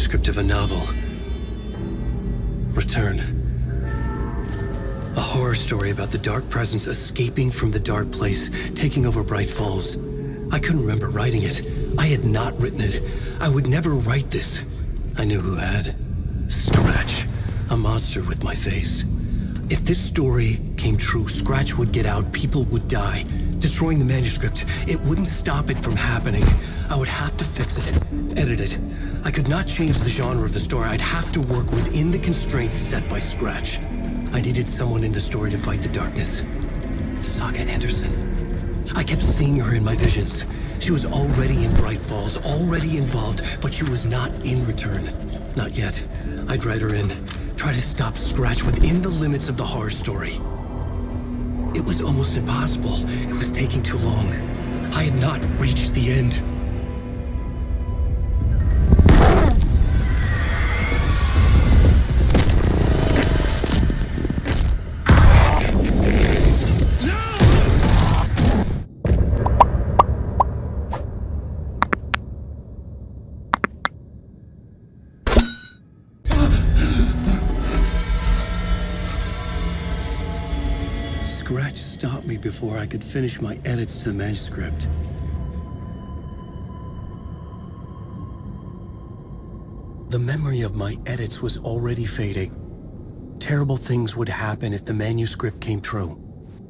manuscript of a novel. Return. A horror story about the dark presence escaping from the dark place, taking over Bright Falls. I couldn't remember writing it. I had not written it. I would never write this. I knew who had. Scratch. A monster with my face. If this story came true, Scratch would get out, people would die. Destroying the manuscript, it wouldn't stop it from happening. I would have to fix it, edit it. I could not change the genre of the story. I'd have to work within the constraints set by Scratch. I needed someone in the story to fight the darkness. Saga Anderson. I kept seeing her in my visions. She was already in Bright Falls, already involved, but she was not in Return. Not yet. I'd write her in. Try to stop Scratch within the limits of the horror story. It was almost impossible. It was taking too long. I had not reached the end. Scratch stopped me before I could finish my edits to the manuscript. The memory of my edits was already fading. Terrible things would happen if the manuscript came true.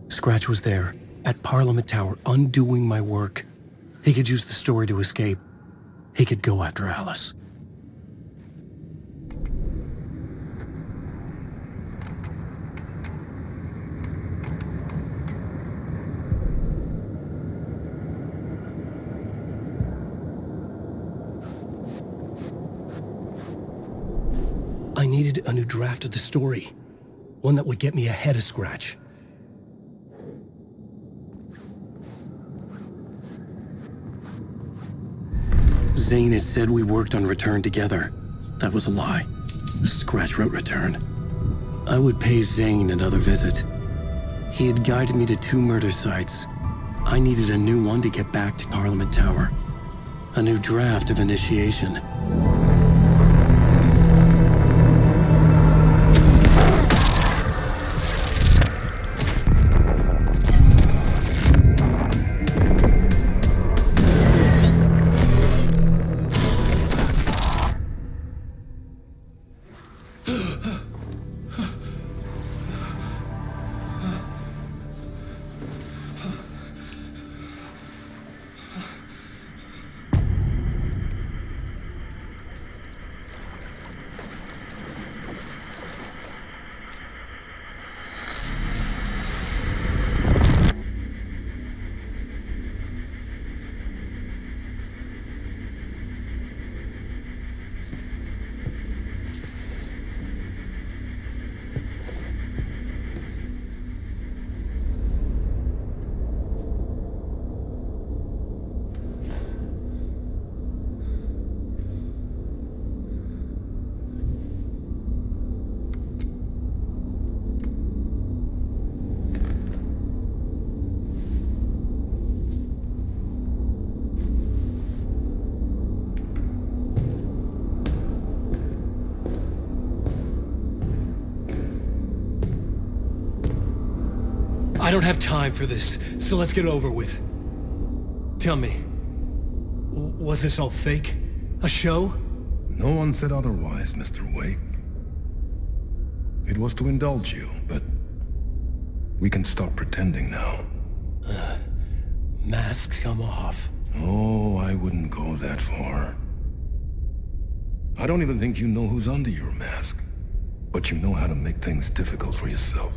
Scratch was there, at Parliament Tower, undoing my work. He could use the story to escape. He could go after Alice. I needed a new draft of the story. One that would get me ahead of Scratch. Zane had said we worked on Return together. That was a lie. Scratch wrote Return. I would pay Zane another visit. He had guided me to 2 murder sites. I needed a new one to get back to Parliament Tower. A new draft of Initiation. I don't have time for this, so let's get it over with. Tell me, was this all fake? A show? No one said otherwise, Mr. Wake. It was to indulge you, but we can stop pretending now. Masks come off. Oh, I wouldn't go that far. I don't even think you know who's under your mask, but you know how to make things difficult for yourself.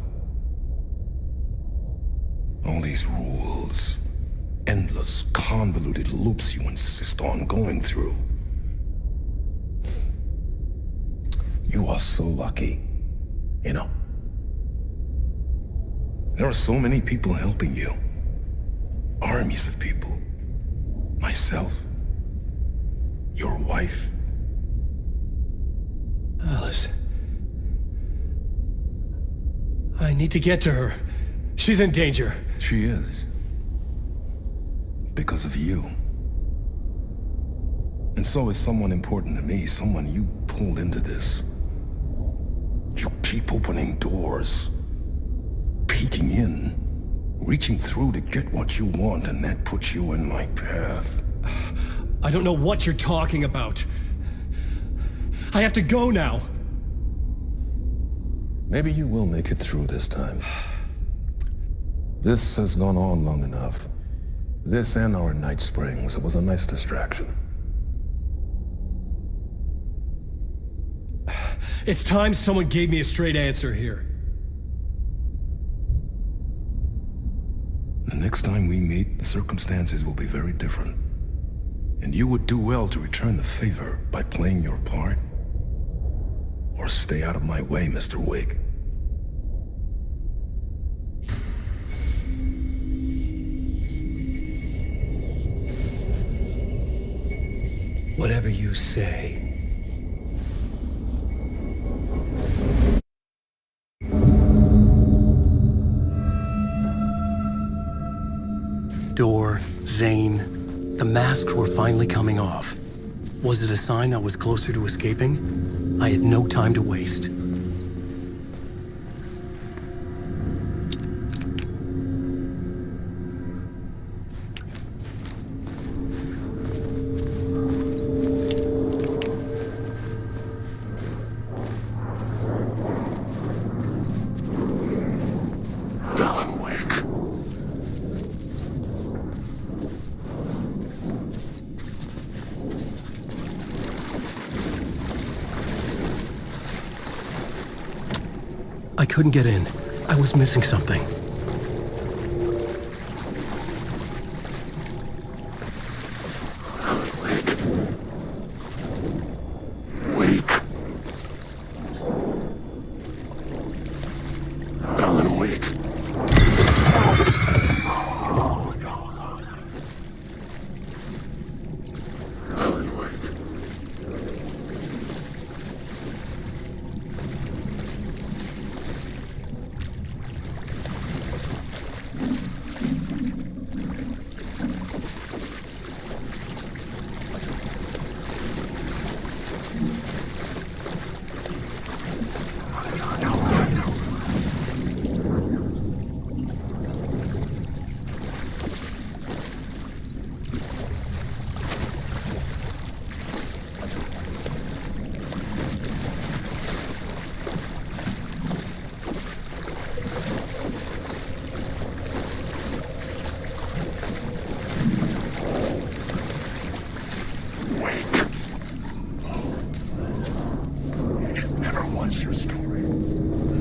All these rules, endless, convoluted loops you insist on going through. You are so lucky, you know. There are so many people helping you. Armies of people. Myself. Your wife. Alice. I need to get to her. She's in danger. She is. Because of you. And so is someone important to me, someone you pulled into this. You keep opening doors, peeking in, reaching through to get what you want, and that puts you in my path. I don't know what you're talking about. I have to go now. Maybe you will make it through this time. This has gone on long enough. This and our night springs. It was a nice distraction. It's time someone gave me a straight answer here. The next time we meet, the circumstances will be very different. And you would do well to return the favor by playing your part. Or stay out of my way, Mr. Wig. Whatever you say. Door, Zane, the masks were finally coming off. Was it a sign I was closer to escaping? I had no time to waste. I couldn't get in. I was missing something.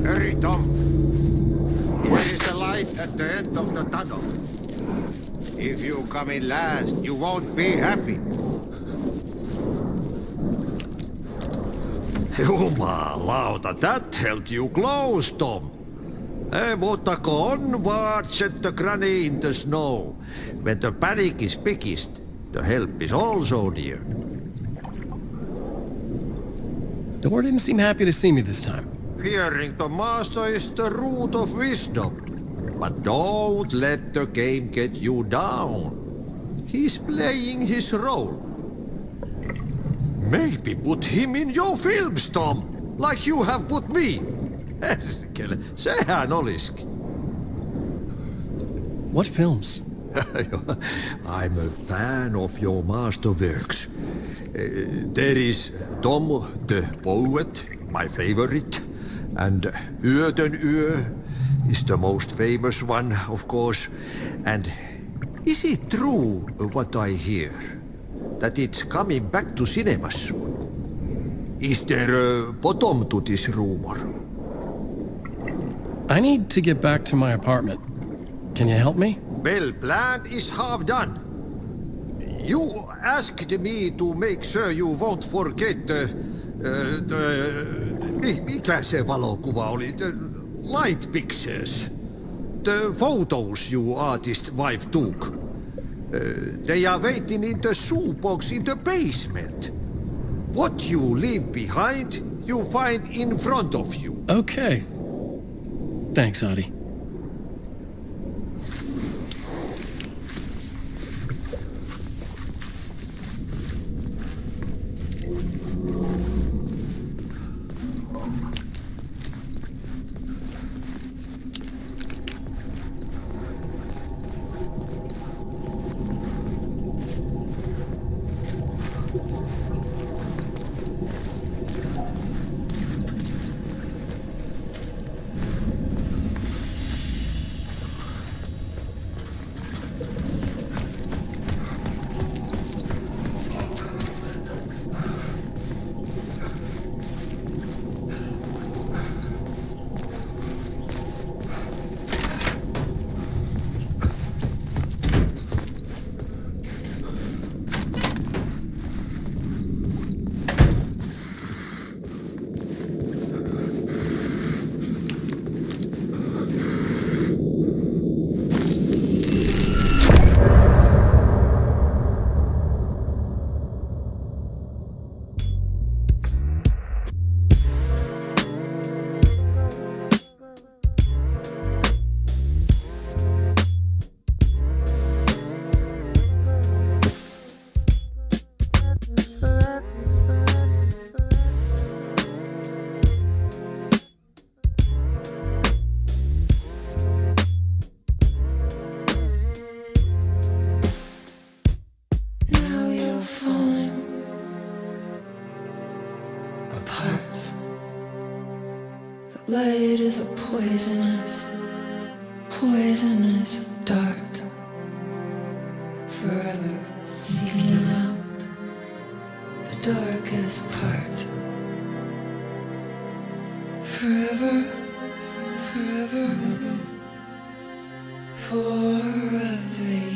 Hurry, Tom. Where is the light at the end of the tunnel? If you come in last, you won't be happy. Jumalauta, that held you close, Tom. Mutta on watched the granny in the snow. When the panic is biggest, the help is also near. Door didn't seem happy to see me this time. Fearing the master is the root of wisdom. But don't let the game get you down. He's playing his role. Maybe put him in your films, Tom, like you have put me. Sehän olisikin. What films? I'm a fan of your masterworks. There is Tom the Poet, my favorite, and Yöden Yö is the most famous one, of course. And is it true what I hear, that it's coming back to cinemas soon? Is there a bottom to this rumor? I need to get back to my apartment. Can you help me? Well, plan is half done. You asked me to make sure you won't forget mikä se valokuva oli? The light pictures. The photos you artist wife took. They are waiting in the shoebox in the basement. What you leave behind, you find in front of you. Okay. Thanks, Adi. Light is a poisonous, poisonous dart, forever seeking out the darkest part. Forever, forever, forever.